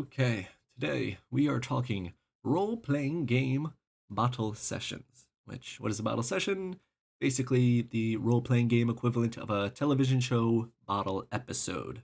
Okay, today we are talking role-playing game bottle sessions. What is a bottle session? Basically, the role-playing game equivalent of a television show bottle episode.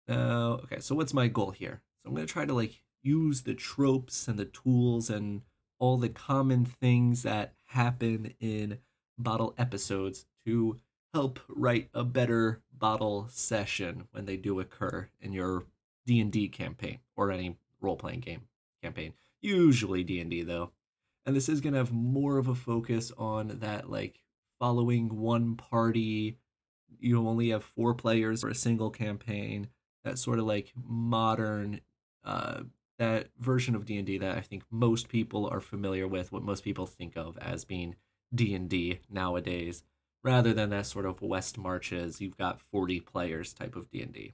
Now, okay, so what's my goal here? So I'm gonna try to use the tropes and the tools and all the common things that happen in bottle episodes to help write a better bottle session when they do occur in your D&D campaign or any role-playing game campaign. Usually D&D though. And this is going to have more of a focus on that following one party. You only have four players for a single campaign, that sort of modern uh that version of D&D that I think most people are familiar with, what most people think of as being D&D nowadays, rather than that sort of West Marches, you've got 40 players type of D&D.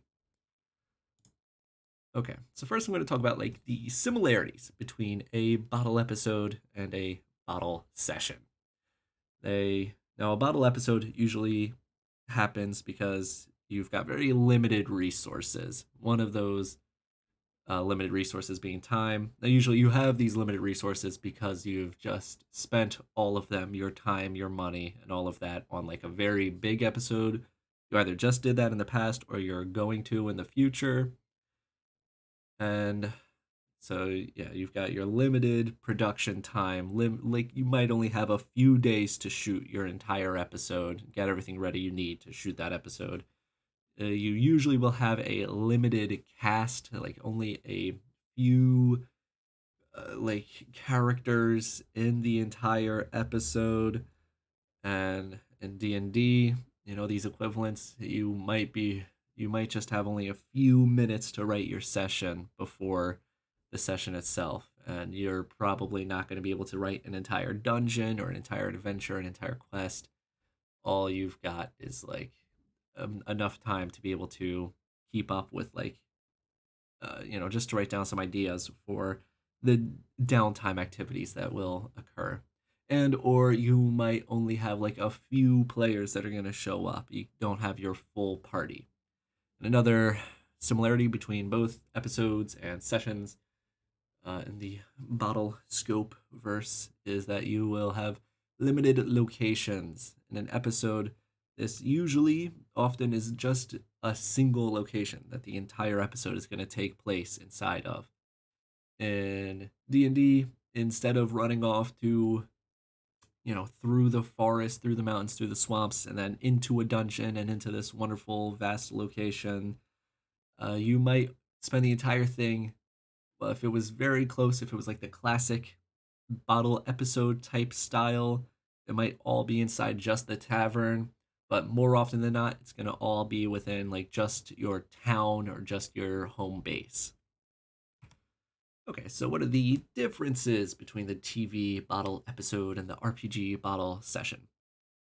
Okay, so first I'm going to talk about the similarities between a bottle episode and a bottle session. They Now a bottle episode usually happens because you've got very limited resources. One of those limited resources being time. Now, usually you have these limited resources because you've just spent all of them, your time, your money, and all of that on a very big episode. You either just did that in the past or you're going to in the future. And so, yeah, you've got your limited production time. You might only have a few days to shoot your entire episode, get everything ready you need to shoot that episode. You usually will have a limited cast, like only a few characters in the entire episode. And in D&D, these equivalents, you might just have only a few minutes to write your session before the session itself, and you're probably not going to be able to write an entire dungeon or an entire adventure, an entire quest. All you've got is enough time to be able to keep up with just to write down some ideas for the downtime activities that will occur. And or you might only have a few players that are going to show up. You don't have your full party. And another similarity between both episodes and sessions in the bottle scope verse is that you will have limited locations in an episode. This usually often is just a single location that the entire episode is going to take place inside of. In D&D, instead of running off to through the forest, through the mountains, through the swamps, and then into a dungeon and into this wonderful vast location, you might spend the entire thing. Well, if it was very close, if it was like the classic bottle episode type style, it might all be inside just the tavern. But more often than not, it's gonna all be within just your town or just your home base. Okay, so what are the differences between the TV bottle episode and the RPG bottle session?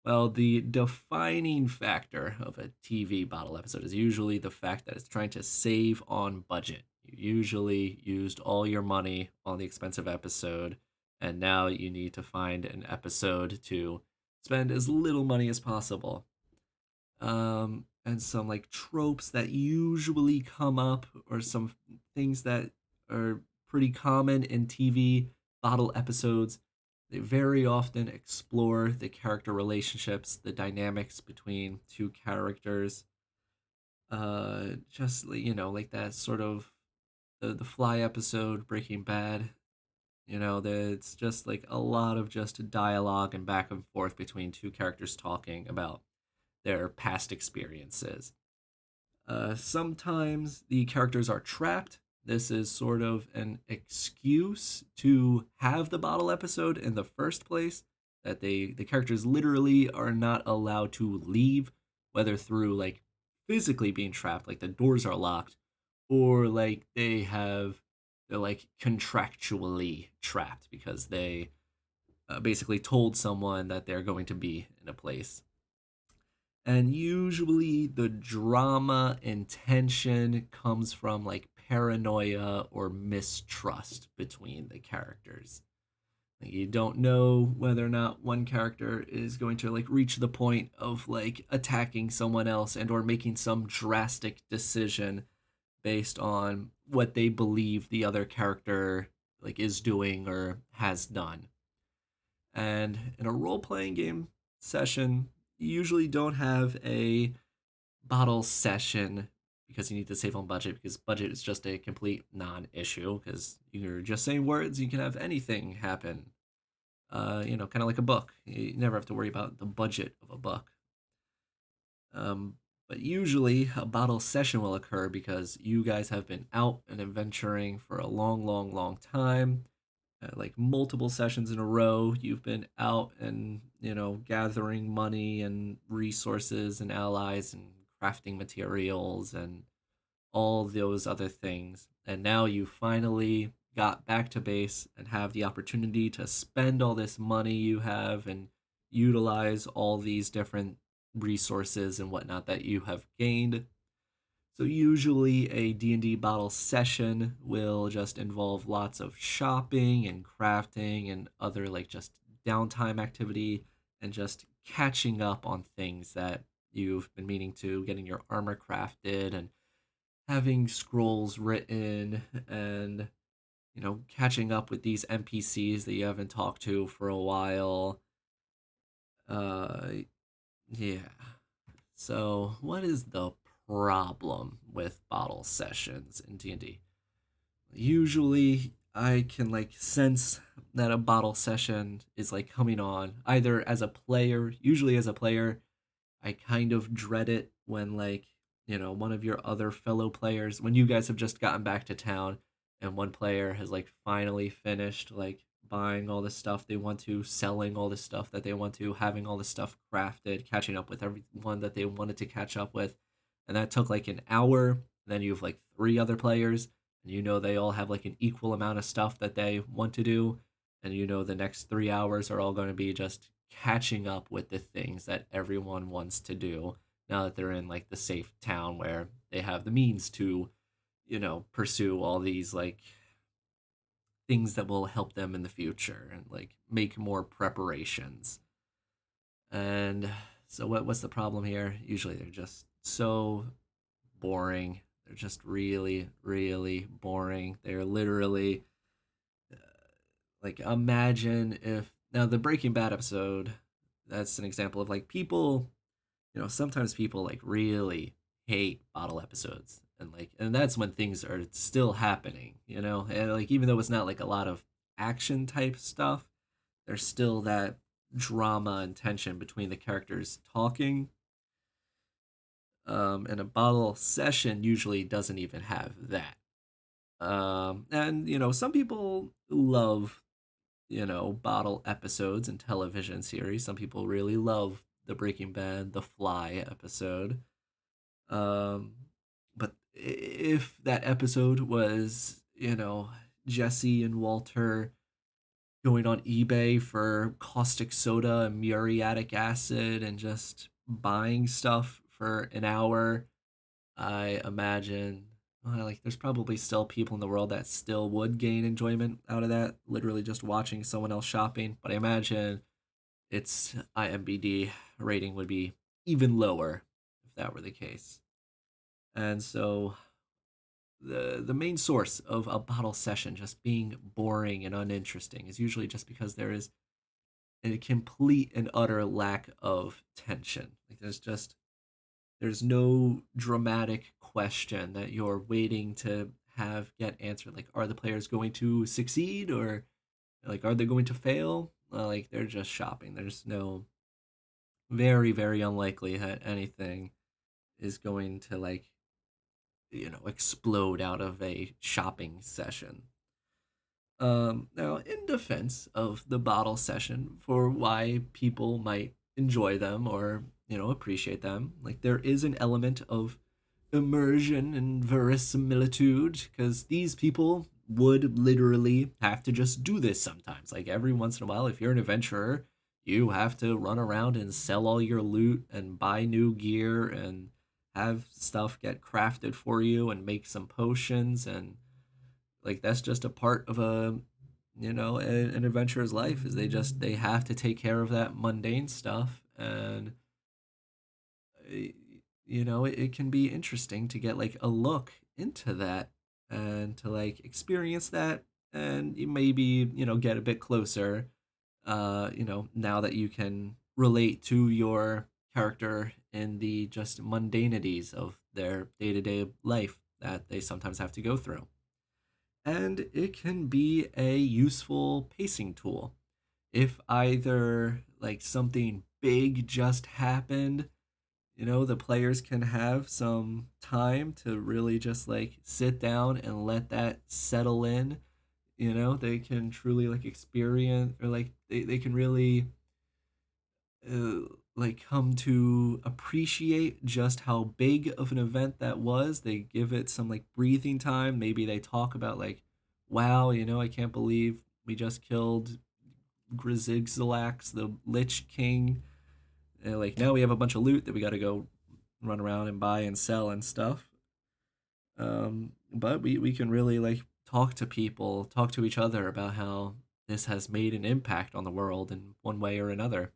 Well, the defining factor of a TV bottle episode is usually the fact that it's trying to save on budget. You usually used all your money on the expensive episode, and now you need to find an episode to spend as little money as possible. And some tropes that usually come up, or some things that are pretty common in TV bottle episodes. They very often explore the character relationships, the dynamics between two characters. Just like that sort of the Fly episode, Breaking Bad. It's just a lot of just dialogue and back and forth between two characters talking about their past experiences. Sometimes the characters are trapped. This is sort of an excuse to have the bottle episode in the first place. That the characters literally are not allowed to leave, whether through physically being trapped, like the doors are locked, or they're contractually trapped because they basically told someone that they're going to be in a place. And usually the drama and tension comes from paranoia or mistrust between the characters. You don't know whether or not one character is going to reach the point of attacking someone else and or making some drastic decision based on what they believe the other character like is doing or has done. And in a role-playing game session, you usually don't have a bottle session because you need to save on budget, because budget is just a complete non-issue because you're just saying words, you can have anything happen. Kind of like a book. You never have to worry about the budget of a book. Um, but usually a bottle session will occur because you guys have been out and adventuring for a long, long, long time. Like multiple sessions in a row, you've been out and, gathering money and resources and allies and crafting materials and all those other things. And now you finally got back to base and have the opportunity to spend all this money you have and utilize all these different resources and whatnot that you have gained. So usually a D&D bottle session will just involve lots of shopping and crafting and other like just downtime activity and just catching up on things that you've been meaning to, getting your armor crafted and having scrolls written and catching up with these NPCs that you haven't talked to for a while. Uh yeah. So, what is the problem with bottle sessions in D&D? Usually I can like sense that a bottle session is like coming on either as a player, usually as a player. I kind of dread it when like, one of your other fellow players, when you guys have just gotten back to town and one player has like finally finished like buying all the stuff they want to, selling all the stuff that they want to, having all the stuff crafted, catching up with everyone that they wanted to catch up with. And that took like an hour. Then you have like three other players and they all have like an equal amount of stuff that they want to do. And the next 3 hours are all going to be just catching up with the things that everyone wants to do now that they're in like the safe town where they have the means to, pursue all these like things that will help them in the future and like make more preparations. And so what's the problem here? Usually they're just so boring. They're just really, really boring. They're literally like imagine if now the Breaking Bad episode, that's an example of like people, sometimes people like really hate bottle episodes and that's when things are still happening, and like even though it's not like a lot of action type stuff, there's still that drama and tension between the characters talking. And a bottle session usually doesn't even have that. And some people love bottle episodes and television series. Some people really love the Breaking Bad, The Fly episode. Um, but if that episode was, Jesse and Walter going on eBay for caustic soda and muriatic acid and just buying stuff for an hour, I imagine like there's probably still people in the world that still would gain enjoyment out of that, literally just watching someone else shopping. But I imagine its IMBD rating would be even lower if that were the case. And so the main source of a bottle session just being boring and uninteresting is usually just because there is a complete and utter lack of tension. Like there's no dramatic question that you're waiting to have get answered. Like, are the players going to succeed or like are they going to fail? Like they're just shopping. There's no very very unlikely that anything is going to like explode out of a shopping session. Now, in defense of the bottle session, for why people might enjoy them or appreciate them, like there is an element of immersion and verisimilitude because these people would literally have to just do this sometimes. Like every once in a while, if you're an adventurer, you have to run around and sell all your loot and buy new gear and have stuff get crafted for you and make some potions, and like that's just a part of an adventurer's life, is they have to take care of that mundane stuff. And it can be interesting to get like a look into that and to like experience that, and you maybe, get a bit closer, now that you can relate to your character in the just mundanities of their day-to-day life that they sometimes have to go through. And it can be a useful pacing tool. If either like something big just happened, the players can have some time to really just like sit down and let that settle in. They can truly like experience, or like they can really uh, like come to appreciate just how big of an event that was. They give it some like breathing time. Maybe they talk about like, wow, I can't believe we just killed Grizigzalax, the Lich King. And like now we have a bunch of loot that we got to go run around and buy and sell and stuff. But we can really like talk to people, talk to each other about how this has made an impact on the world in one way or another.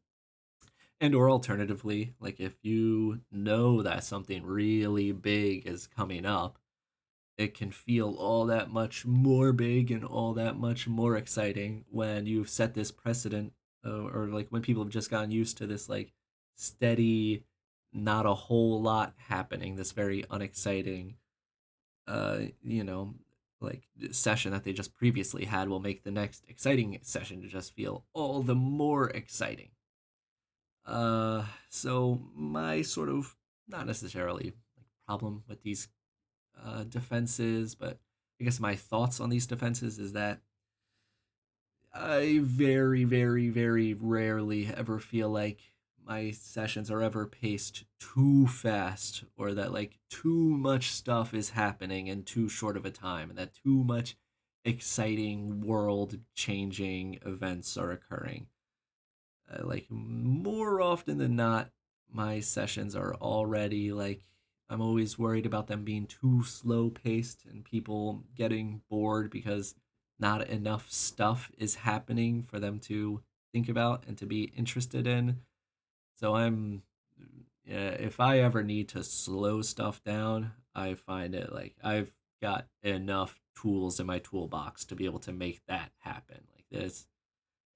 And or alternatively, like if you know that something really big is coming up, it can feel all that much more big and all that much more exciting when you've set this precedent, or like when people have just gotten used to this like steady, not a whole lot happening, this very unexciting, uh, you know, like session that they just previously had will make the next exciting session to just feel all the more exciting. So my sort of, not necessarily like problem with these defenses, but I guess my thoughts on these defenses is that I very, very, very rarely ever feel like my sessions are ever paced too fast, or that like too much stuff is happening in too short of a time, and that too much exciting world changing events are occurring. Like more often than not, my sessions are already like, I'm always worried about them being too slow paced and people getting bored because not enough stuff is happening for them to think about and to be interested in. So yeah, if I ever need to slow stuff down, I find it like I've got enough tools in my toolbox to be able to make that happen. Like this,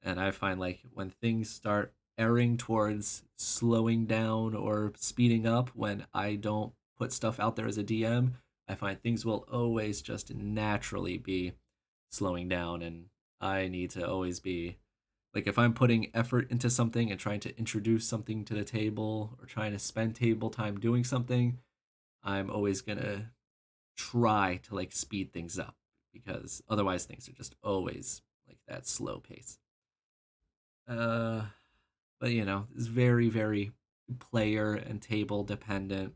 and I find like when things start erring towards slowing down or speeding up when I don't put stuff out there as a DM, I find things will always just naturally be slowing down, and I need to always be like, if I'm putting effort into something and trying to introduce something to the table or trying to spend table time doing something, I'm always going to try to like speed things up, because otherwise things are just always like that slow pace. Uh, but it's very, very player and table dependent.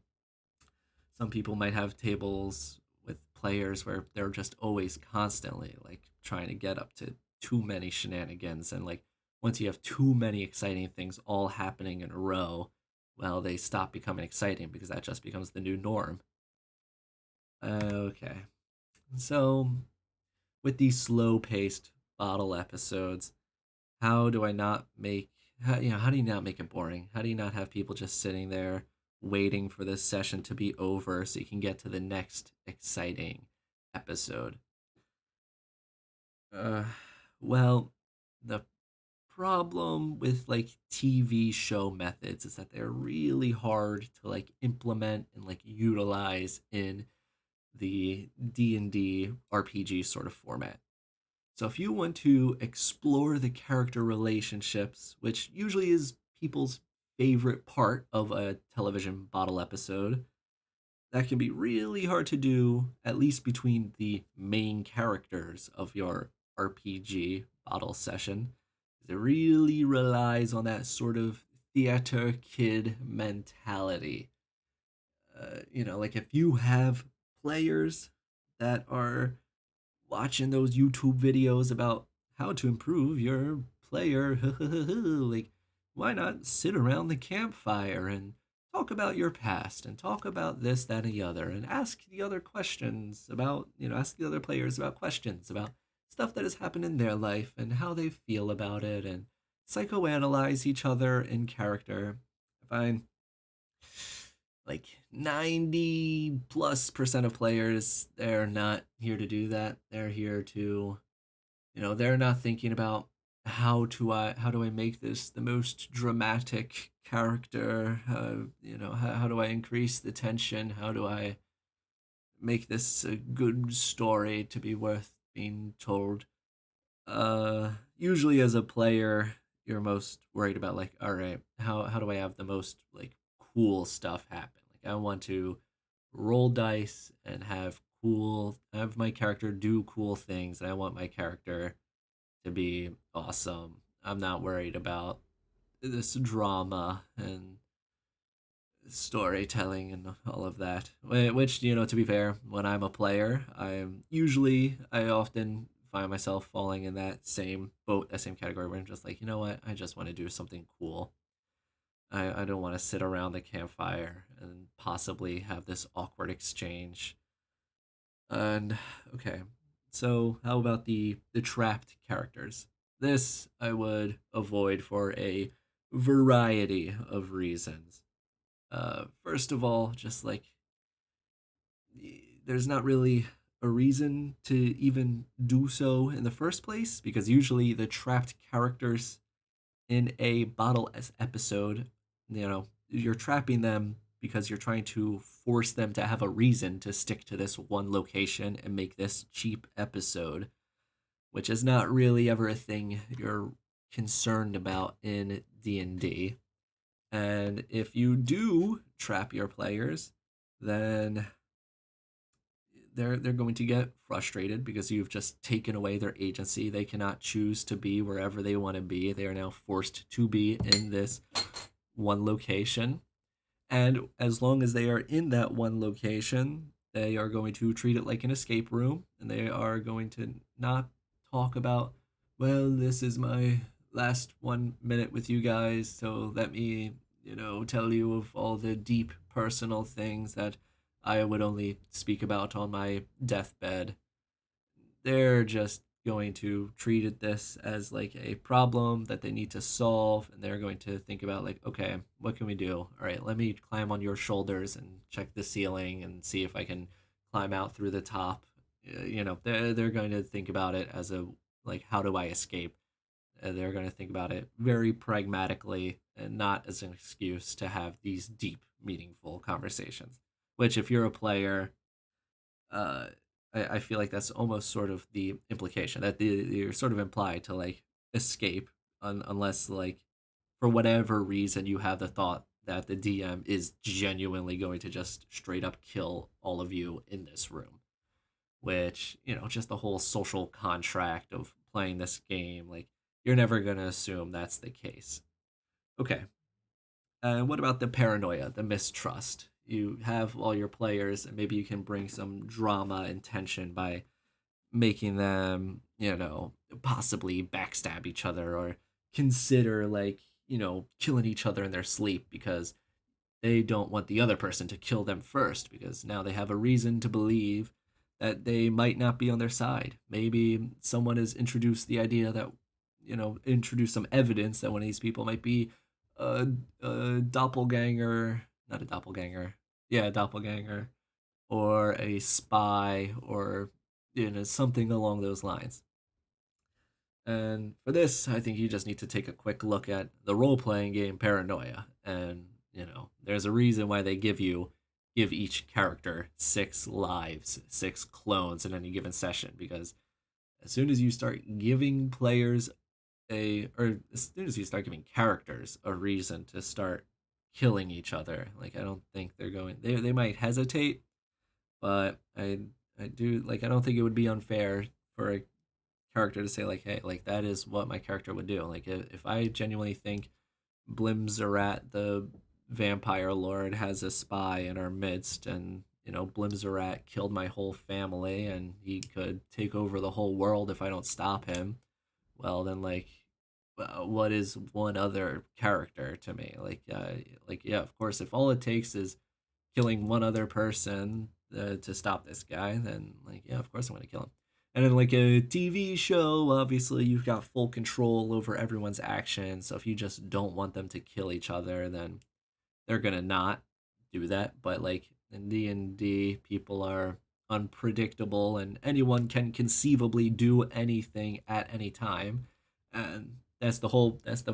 Some people might have tables with players where they're just always constantly like trying to get up to too many shenanigans, and like once you have too many exciting things all happening in a row, well, they stop becoming exciting because that just becomes the new norm. Okay. So, with these slow paced bottle episodes, how do I not make how do you not make it boring? How do you not have people just sitting there waiting for this session to be over so you can get to the next exciting episode? Uh, well, the problem with like TV show methods is that they're really hard to like implement and like utilize in the D&D RPG sort of format. So if you want to explore the character relationships, which usually is people's favorite part of a television bottle episode, that can be really hard to do, at least between the main characters of your RPG bottle session. It really relies on that sort of theater kid mentality. Like if you have players that are watching those YouTube videos about how to improve your player, like, why not sit around the campfire and talk about your past and talk about this, that, and the other, and ask the other questions about, ask the other players about questions about stuff that has happened in their life and how they feel about it, and psychoanalyze each other in character. I find like 90 plus percent of players, they're not here to do that. They're here to, they're not thinking about how do I make this the most dramatic character? How do I increase the tension? How do I make this a good story to be worth being told? Usually as a player, you're most worried about like, all right, how do I have the most like cool stuff happen? Like I want to roll dice and have my character do cool things, and I want my character to be awesome. I'm not worried about this drama and storytelling and all of that. Which, to be fair, when I'm a player, I often find myself falling in that same boat, that same category where I'm just like, you know what, I just want to do something cool. I don't want to sit around the campfire and possibly have this awkward exchange. And okay, so how about the trapped characters? This I would avoid for a variety of reasons. First of all, just like there's not really a reason to even do so in the first place because usually the trapped characters in a bottle episode, you're trapping them because you're trying to force them to have a reason to stick to this one location and make this cheap episode, which is not really ever a thing you're concerned about in D&D. And if you do trap your players, then they're going to get frustrated because you've just taken away their agency. They cannot choose to be wherever they want to be. They are now forced to be in this one location. And as long as they are in that one location, they are going to treat it like an escape room, and they are going to not talk about, well, this is my last 1 minute with you guys, so let me, tell you of all the deep personal things that I would only speak about on my deathbed. They're just going to treat this as like a problem that they need to solve, and they're going to think about like, okay, what can we do? All right, let me climb on your shoulders and check the ceiling and see if I can climb out through the top. They're going to think about it as a like, how do I escape? They're going to think about it very pragmatically and not as an excuse to have these deep, meaningful conversations. Which, if you're a player, uh, I feel like that's almost sort of the implication that you're sort of implied to like escape, unless like for whatever reason you have the thought that the DM is genuinely going to just straight up kill all of you in this room. Which, just the whole social contract of playing this game, like you're never gonna assume that's the case. Okay, and what about the paranoia, the mistrust? You have all your players, and maybe you can bring some drama and tension by making them, possibly backstab each other or consider, like, killing each other in their sleep because they don't want the other person to kill them first because now they have a reason to believe that they might not be on their side. Maybe someone has introduced the idea that, introduced some evidence that one of these people might be a, a doppelganger, not a doppelganger, yeah, a doppelganger, or a spy, or, something along those lines. And for this, I think you just need to take a quick look at the role playing game Paranoia. And, there's a reason why they give each character 6 lives, 6 clones in any given session. Because as soon as you start giving players or as soon as you start giving characters a reason to start killing each other, like I don't think they might hesitate, but I do like I don't think it would be unfair for a character to say like, hey, like that is what my character would do. Like if I genuinely think Blimzerat, the vampire lord, has a spy in our midst, and Blimzerat killed my whole family, and he could take over the whole world if I don't stop him. Well, then like, what is one other character to me? Like yeah, of course, if all it takes is killing one other person to stop this guy, then like yeah, of course I'm gonna kill him. And in like a TV show, obviously you've got full control over everyone's actions. So if you just don't want them to kill each other, then they're gonna not. do that, but like in D&D, people are unpredictable and anyone can conceivably do anything at any time. And that's the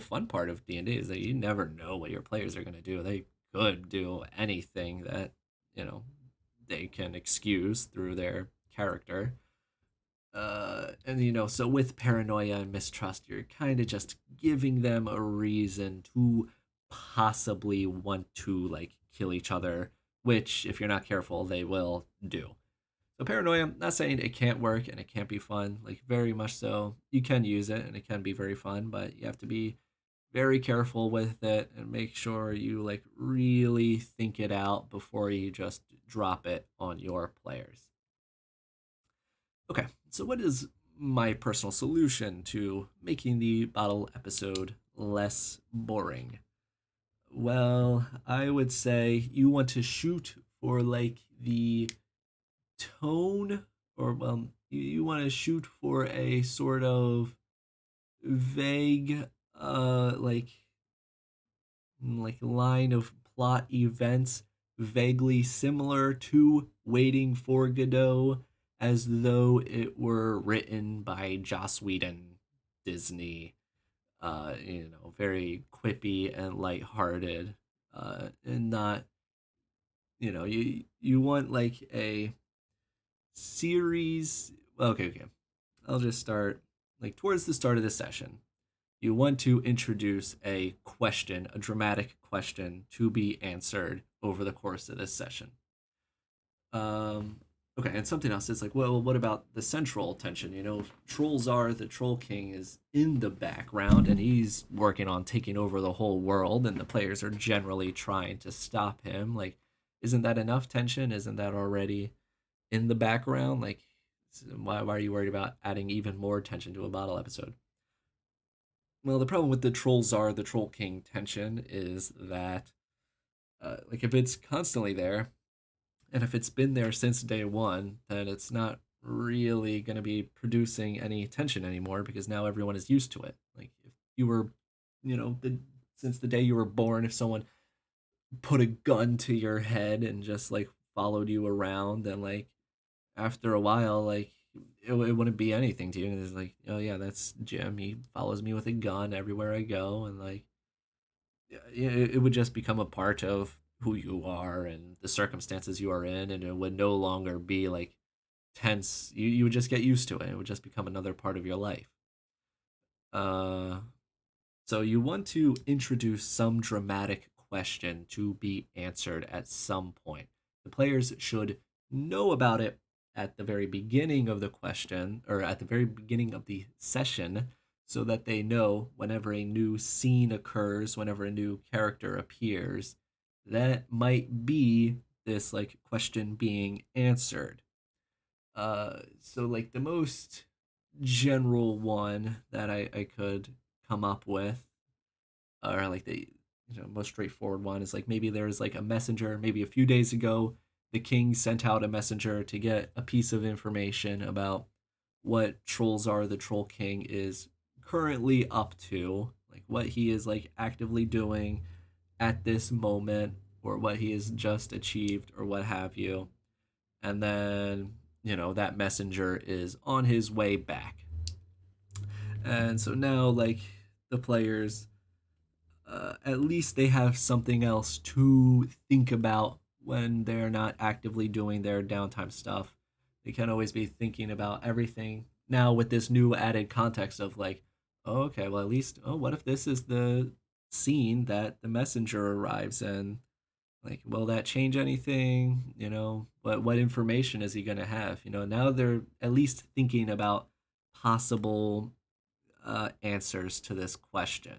fun part of D&D is that you never know what your players are going to do. They could do anything that, you know, they can excuse through their character. And so with paranoia and mistrust, you're kind of just giving them a reason to possibly want to like kill each other, which if you're not careful, they will do. So paranoia, I'm not saying it can't work and it can't be fun, like very much so. You can use it and it can be very fun, but you have to be very careful with it and make sure you like really think it out before you just drop it on your players. Okay, so what is my personal solution to making the bottle episode less boring? Well, I would say you want to shoot for like the tone, or you want to shoot for a sort of vague, like line of plot events vaguely similar to Waiting for Godot, as though it were written by Joss Whedon, Disney. Very quippy and lighthearted, and not, you want like a series. Okay, okay. I'll just start like towards the start of the session. You want to introduce a question, a dramatic question to be answered over the course of this session. Um, okay, and something else is like, well, what about the central tension? Trollzar, the Troll King, is in the background and he's working on taking over the whole world, and the players are generally trying to stop him. Like, isn't that enough tension? Isn't that already in the background? Like, why are you worried about adding even more tension to a bottle episode? Well, the problem with the Trollzar, the Troll King tension is that, like, if it's constantly there, and if it's been there since day one, then it's not really going to be producing any tension anymore because now everyone is used to it. Like, if you were, since the day you were born, if someone put a gun to your head and just like followed you around, then like after a while, like it wouldn't be anything to you. And it's like, oh yeah, that's Jim. He follows me with a gun everywhere I go, and like it would just become a part of who you are and the circumstances you are in, and it would no longer be like tense. You would just get used to it. It would just become another part of your life. Uh, so you want to introduce some dramatic question to be answered at some point. The players should know about it at the very beginning of the question, or at the very beginning of the session, so that they know whenever a new scene occurs, whenever a new character appears, that might be this like question being answered. So like the most general one that I could come up with, or like the most straightforward one, is like maybe there's like a messenger. Maybe a few days ago, the king sent out a messenger to get a piece of information about what Trollzar, the Troll King, is currently up to, like what he is like actively doing at this moment, or what he has just achieved, or what have you. And then that messenger is on his way back, and so now like the players, at least they have something else to think about when they're not actively doing their downtime stuff. They can always be thinking about everything now with this new added context of like, oh, okay, well, at least, oh, what if this is the scene that the messenger arrives in? Like, will that change anything? What information is he going to have? Now they're at least thinking about possible answers to this question.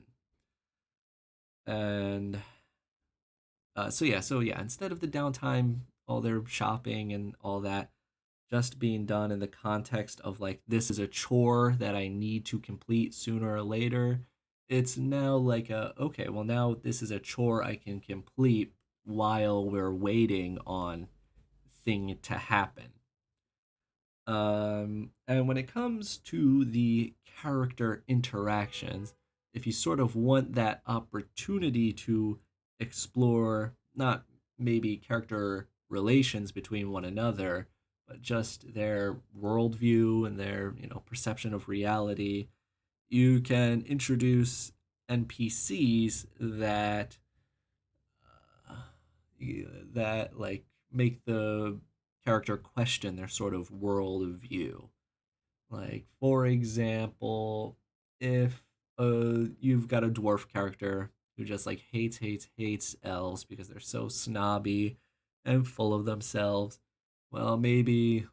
And so yeah, instead of the downtime, all their shopping and all that just being done in the context of like this is a chore that I need to complete sooner or later, it's now like a okay, well now this is a chore I can complete while we're waiting on thing to happen. And when it comes to the character interactions, if you sort of want that opportunity to explore not maybe character relations between one another, but just their worldview and their, perception of reality. You can introduce NPCs uh, that like make the character question their sort of world view. Like, for example, if you've got a dwarf character who just like hates elves because they're so snobby and full of themselves, well, maybe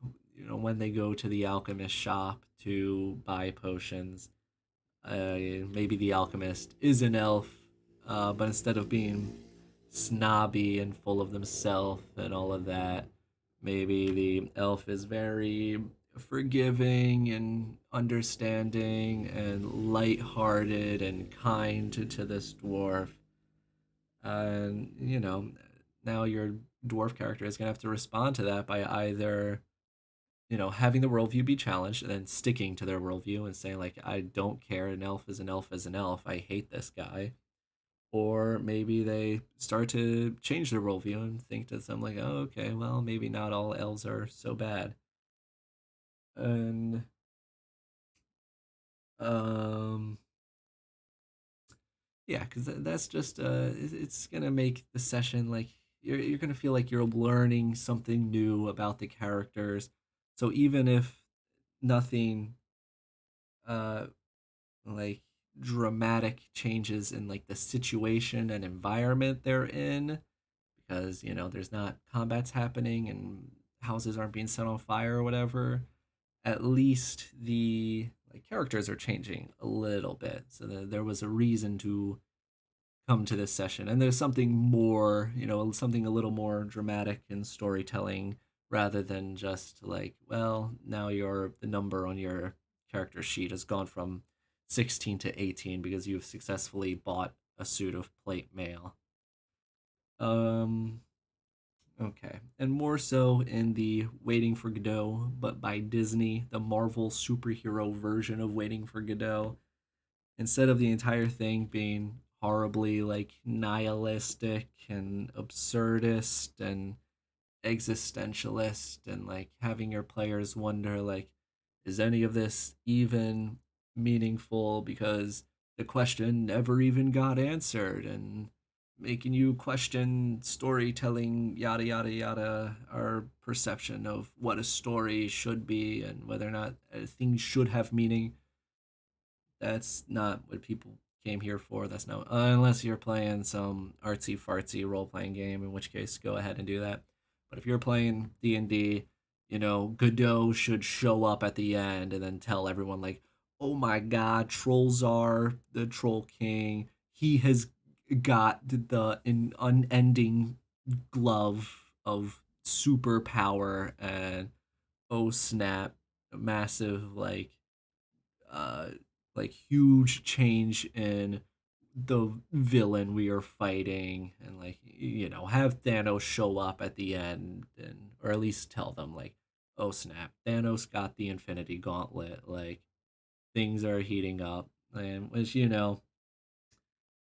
when they go to the alchemist shop to buy potions, maybe the alchemist is an elf, but instead of being snobby and full of themselves and all of that, maybe the elf is very forgiving and understanding and light-hearted and kind to this dwarf. And now your dwarf character is gonna have to respond to that by either having the worldview be challenged and then sticking to their worldview and saying like, I don't care, an elf is an elf is an elf. I hate this guy. Or maybe they start to change their worldview and think to something like, oh, okay, well, maybe not all elves are so bad. And um, yeah, because that's just it's gonna make the session like you're gonna feel like you're learning something new about the characters. So even if nothing uh like dramatic changes in like the situation and environment they're in, because there's not combats happening and houses aren't being set on fire or whatever, at least the like characters are changing a little bit, so that there was a reason to come to this session, and there's something more, something a little more dramatic in storytelling, rather than just like, well, now the number on your character sheet has gone from 16 to 18 because you've successfully bought a suit of plate mail. um okay, and more so in the Waiting for Godot, but by Disney, the Marvel superhero version of Waiting for Godot, instead of the entire thing being horribly like nihilistic and absurdist and existentialist and like having your players wonder like, is any of this even meaningful because the question never even got answered, and making you question storytelling, yada yada yada, our perception of what a story should be and whether or not things should have meaning. That's not what people came here for. That's not, unless you're playing some artsy fartsy role playing game, in which case go ahead and do that. But if you're playing D&D, Godot should show up at the end and then tell everyone like, "Oh my God, Trollzar, the Troll King, he has got the unending glove of superpower, and oh snap, massive uh huge change in the villain we are fighting," and like have Thanos show up at the end, and or at least tell them like, oh snap, Thanos got the Infinity Gauntlet, like things are heating up. And which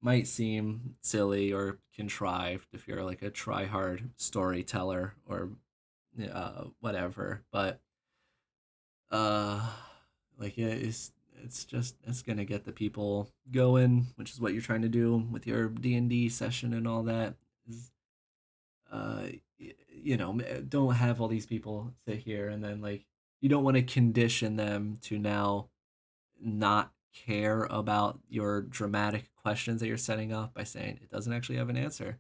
might seem silly or contrived if you're like a try hard storyteller or whatever, but uh like it's gonna get the people going, which is what you're trying to do with your D&D session and all that. Is uh don't have all these people sit here and then like, you don't want to condition them to now not care about your dramatic questions that you're setting up by saying it doesn't actually have an answer.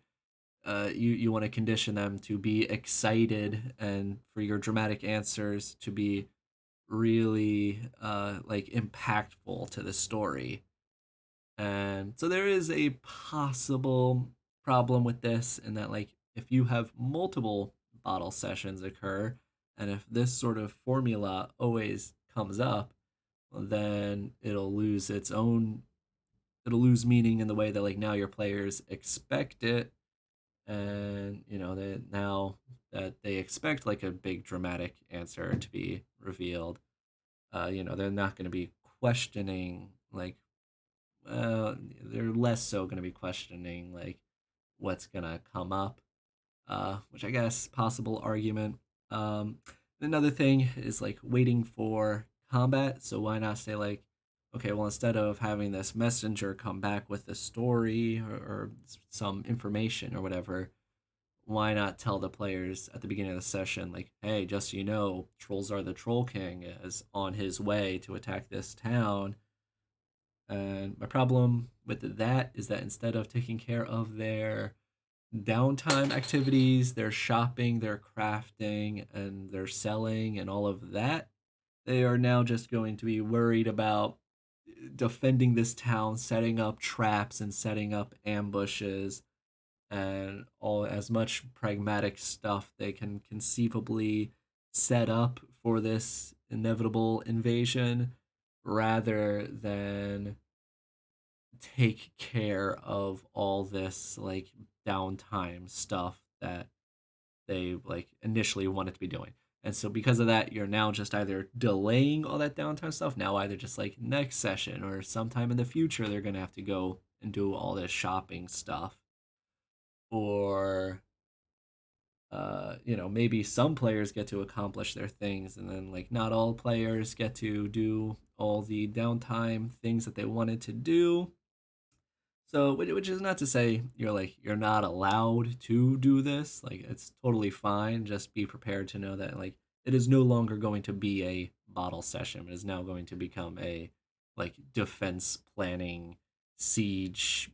You want to condition them to be excited and for your dramatic answers to be really like impactful to the story. And so there is a possible problem with this, in that like, if you have multiple bottle sessions occur, and if this sort of formula always comes up, well, then it'll lose meaning in the way that like now your players expect it. And that now that they expect like a big dramatic answer to be revealed, they're not going to be questioning like, they're less so going to be questioning like what's going to come up. which I guess possible argument. Um, Another thing is like waiting for combat. So why not say like, okay, well instead of having this messenger come back with the story or some information or whatever, why not tell the players at the beginning of the session like, hey, just so you know, Trollzar the Troll King is on his way to attack this town. And my problem with that is that instead of taking care of their downtime activities, their shopping, their crafting, and their selling, and all of that, they are now just going to be worried about defending this town, setting up traps and setting up ambushes, and all as much pragmatic stuff they can conceivably set up for this inevitable invasion rather than take care of all this like downtime stuff that they like initially wanted to be doing. And so because of that, you're now just either delaying all that downtime stuff, now either just like next session or sometime in the future they're gonna have to go and do all this shopping stuff. Or maybe some players get to accomplish their things and then like not all players get to do all the downtime things that they wanted to do. So, which is not to say you're not allowed to do this. Like it's totally fine. Just be prepared to know that like it is no longer going to be a bottle session. It is now going to become a like defense planning, siege,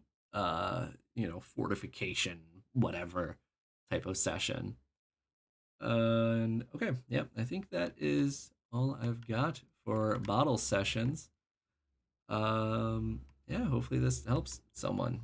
fortification, whatever type of session. And okay, yep, I think that is all I've got for bottle sessions. Yeah, hopefully this helps someone.